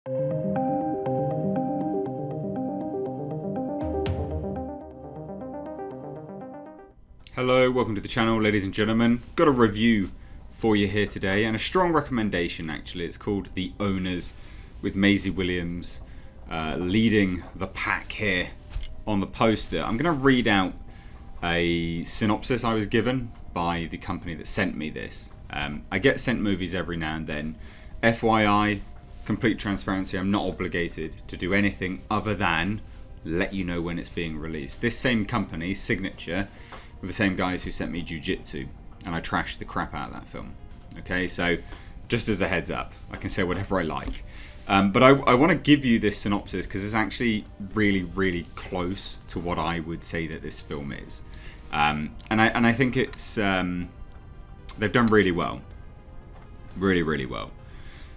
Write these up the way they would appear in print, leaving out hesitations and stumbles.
Hello, welcome to the channel, ladies and gentlemen. Got a review for you here today, and a strong recommendation actually. It's called The Owners, with Maisie Williams leading the pack here on the poster. I'm going to read out a synopsis I was given by the company that sent me this. I get sent movies every now and then. FYI, complete transparency, I'm not obligated to do anything other than let you know when it's being released. This same company, Signature, were the same guys who sent me Jiu-Jitsu, and I trashed the crap out of that film. Okay, so just as a heads up, I can say whatever I like. But I want to give you this synopsis because it's actually really, really close to what I would say that this film is. And I think it's they've done really well. Really, really well.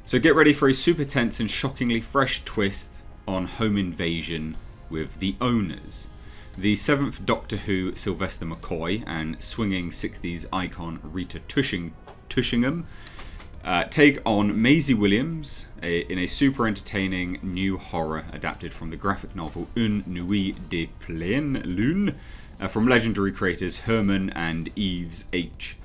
So get ready for a super tense and shockingly fresh twist on home invasion with The Owners. The 7th Doctor Who Sylvester McCoy and swinging 60s icon Rita Tushingham take on Maisie Williams in a super entertaining new horror adapted from the graphic novel Nuit, pleine, lune, from legendary creators Hermann and Yves H.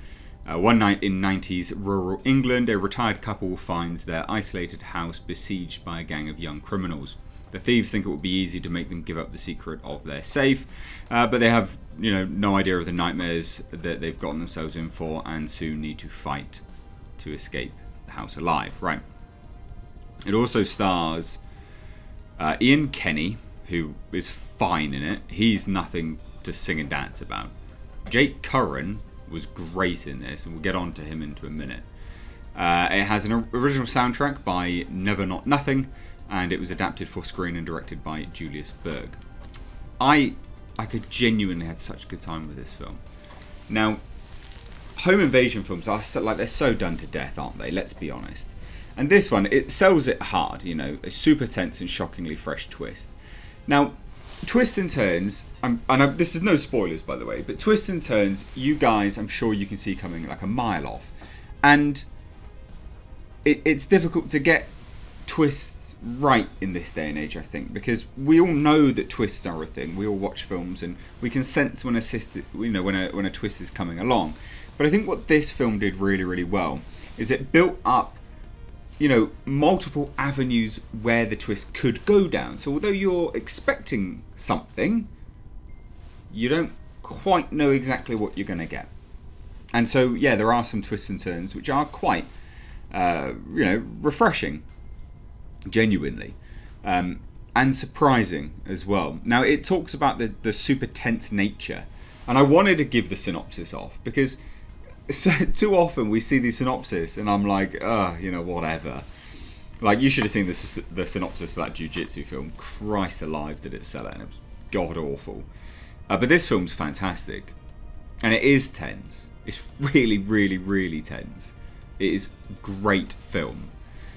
One night in 90s rural England, a retired couple finds their isolated house besieged by a gang of young criminals. The thieves think it would be easy to make them give up the secret of their safe, but they have, no idea of the nightmares that they've gotten themselves in for, and soon need to fight to escape the house alive. Right. It also stars Ian Kenny, who is fine in it. He's nothing to sing and dance about. Jake Curran was great in this, and we'll get on to him into a minute. It has an original soundtrack by Never Not Nothing, and it was adapted for screen and directed by Julius Berg. I could genuinely had such a good time with this film. Now, home invasion films are they're so done to death, aren't they? Let's be honest. And this one, it sells it hard, a super tense and shockingly fresh twist. Now, twists and turns, this is no spoilers by the way, but twists and turns, you guys, I'm sure you can see coming like a mile off. And it's difficult to get twists right in this day and age, I think, because we all know that twists are a thing. We all watch films and we can sense when a twist is coming along. But I think what this film did really, really well is it built up, multiple avenues where the twist could go down. So although you're expecting something, you don't quite know exactly what you're going to get. And so, yeah, there are some twists and turns which are quite, refreshing. Genuinely, and surprising as well. Now, it talks about the super tense nature, and I wanted to give the synopsis off because too often we see the synopsis and I'm like, whatever. Like, you should have seen the synopsis for that Jiu-Jitsu film. Christ alive, did it sell it, and it was god awful. But this film's fantastic, and it is tense. It's really, really, really tense. It is a great film.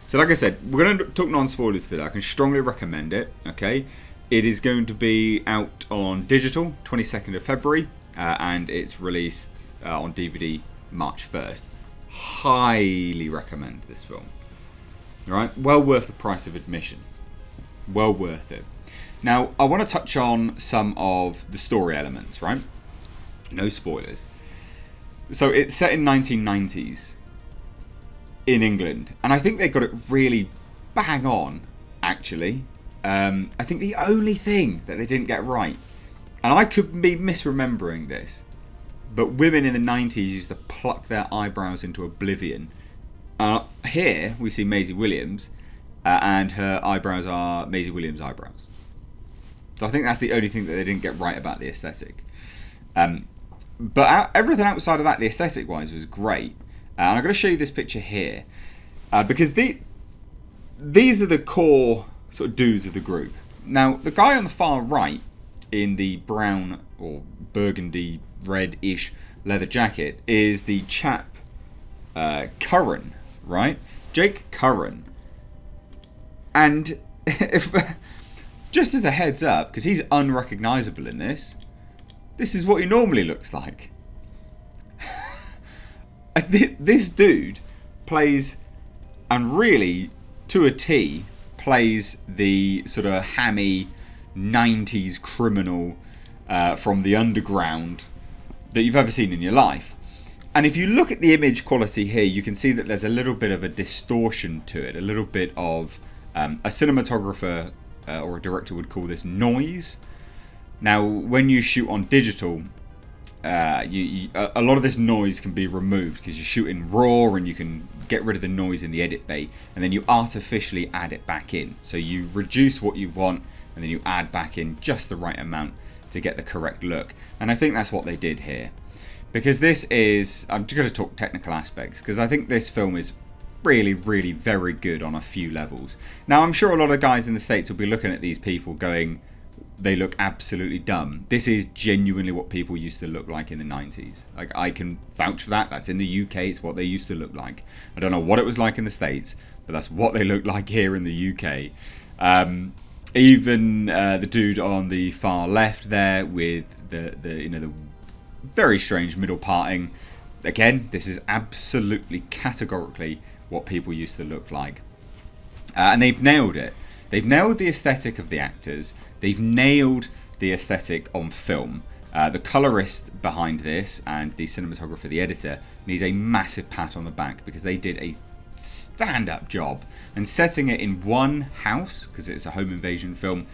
So like I said, we're going to talk non-spoilers today. I can strongly recommend it, okay? It is going to be out on digital, 22nd of February, and it's released on DVD March 1st. Highly recommend this film. All right? Well worth the price of admission. Well worth it. Now, I want to touch on some of the story elements, right? No spoilers. So it's set in 1990s. In England, and I think they got it really bang on, actually. I think the only thing that they didn't get right, and I could be misremembering this, but women in the 90s used to pluck their eyebrows into oblivion. Here we see Maisie Williams, and her eyebrows are Maisie Williams' eyebrows. So I think that's the only thing that they didn't get right about the aesthetic. But everything outside of that, the aesthetic wise, was great. And I'm going to show you this picture here, because these are the core sort of dudes of the group. Now, the guy on the far right in the brown or burgundy red-ish leather jacket is the chap Curran, right? Jake Curran. And if just as a heads up, because he's unrecognisable in this is what he normally looks like. This dude plays, and really, to a T, plays the sort of hammy 90s criminal from the underground that you've ever seen in your life. And if you look at the image quality here, you can see that there's a little bit of a distortion to it, a little bit of a cinematographer or a director would call this noise. Now, when you shoot on digital, a lot of this noise can be removed because you shoot in RAW and you can get rid of the noise in the edit bay, and then you artificially add it back in. So you reduce what you want and then you add back in just the right amount to get the correct look. And I think that's what they did here. Because this is, I'm just going to talk technical aspects, because I think this film is really, really very good on a few levels. Now, I'm sure a lot of guys in the States will be looking at these people going, they look absolutely dumb. This is genuinely what people used to look like in the 90s. Like, I can vouch for that. That's in the UK. It's what they used to look like. I don't know what it was like in the States, but that's what they look like here in the UK. Even the dude on the far left there with the very strange middle parting. Again, this is absolutely categorically what people used to look like. And they've nailed it. They've nailed the aesthetic of the actors. They've nailed the aesthetic on film. The colorist behind this and the cinematographer, the editor, needs a massive pat on the back because they did a stand-up job. And setting it in one house, because it's a home invasion film,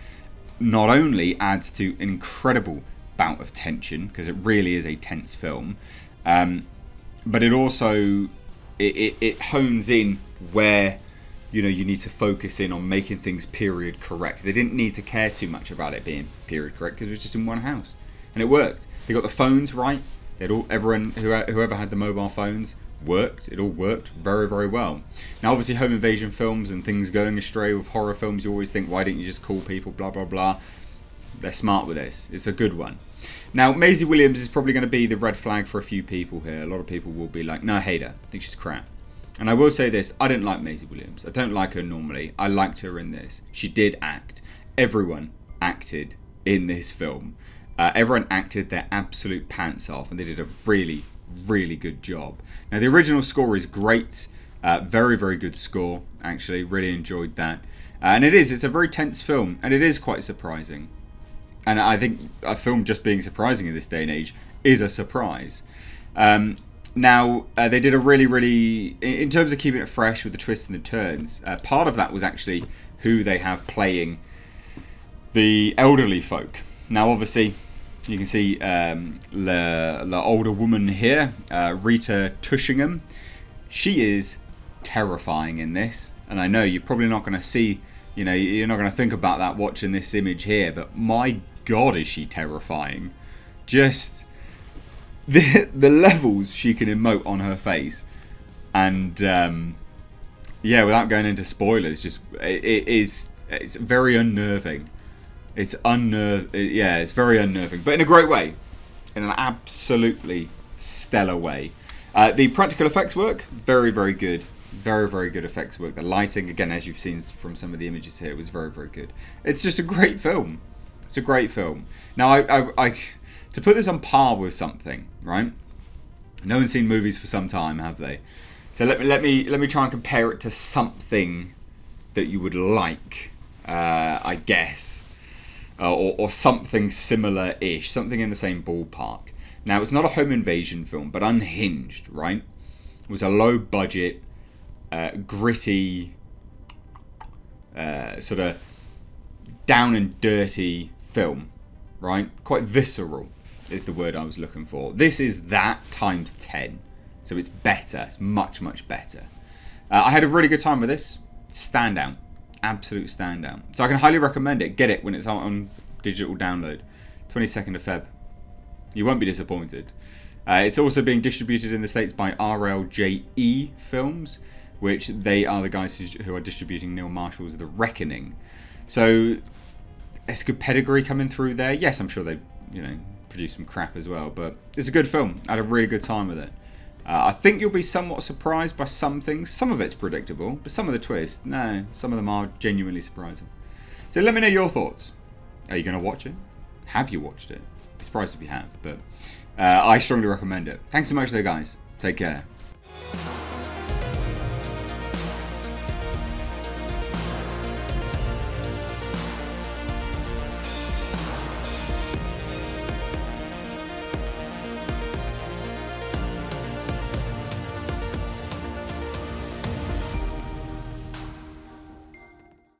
not only adds to an incredible bout of tension, because it really is a tense film, but it also it hones in where you need to focus in on making things period correct. They didn't need to care too much about it being period correct because it was just in one house, and it worked. They got the phones right. Everyone whoever had the mobile phones worked. It all worked very, very well. Now, obviously, home invasion films and things going astray with horror films, you always think, why didn't you just call people? Blah blah blah. They're smart with this. It's a good one. Now, Maisie Williams is probably going to be the red flag for a few people here. A lot of people will be like, no, I hate her. I think she's crap. And I will say this, I didn't like Maisie Williams. I don't like her normally. I liked her in this. She did act. Everyone acted in this film. Everyone acted their absolute pants off, and they did a really, really good job. Now, the original score is great. Very, very good score, actually. Really enjoyed that. And it's a very tense film, and it is quite surprising. And I think a film just being surprising in this day and age is a surprise. Now, they did a really, really... In terms of keeping it fresh with the twists and the turns, part of that was actually who they have playing the elderly folk. Now, obviously, you can see the older woman here, Rita Tushingham. She is terrifying in this. And I know you're probably not going to see... you're not going to think about that watching this image here, but my God, is she terrifying. Just the levels she can emote on her face. And, without going into spoilers, it's very unnerving. It's very unnerving, but in a great way. In an absolutely stellar way. The practical effects work, very, very good. Very, very good effects work. The lighting, again, as you've seen from some of the images here, was very, very good. It's just a great film. It's a great film. Now, I to put this on par with something, right? No one's seen movies for some time, have they? So let me try and compare it to something that you would like, I guess, or something similar-ish, something in the same ballpark. Now, it's not a home invasion film, but Unhinged, right? It was a low-budget, gritty, sort of down and dirty film, right? Quite visceral is the word I was looking for. This is that times 10. So it's better. It's much, much better. I had a really good time with this. Standout. Absolute standout. So I can highly recommend it. Get it when it's out on digital download. 22nd of Feb. You won't be disappointed. It's also being distributed in the States by RLJE Films, which they are the guys who are distributing Neil Marshall's The Reckoning. So it's good pedigree coming through there. Yes, I'm sure they, produce some crap as well, but it's a good film. I had a really good time with it. I think you'll be somewhat surprised by some things. Some of it's predictable, but some of the twists, no, some of them are genuinely surprising. So let me know your thoughts. Are you going to watch it? Have you watched it? I'd be surprised if you have, but I strongly recommend it. Thanks so much though, guys. Take care.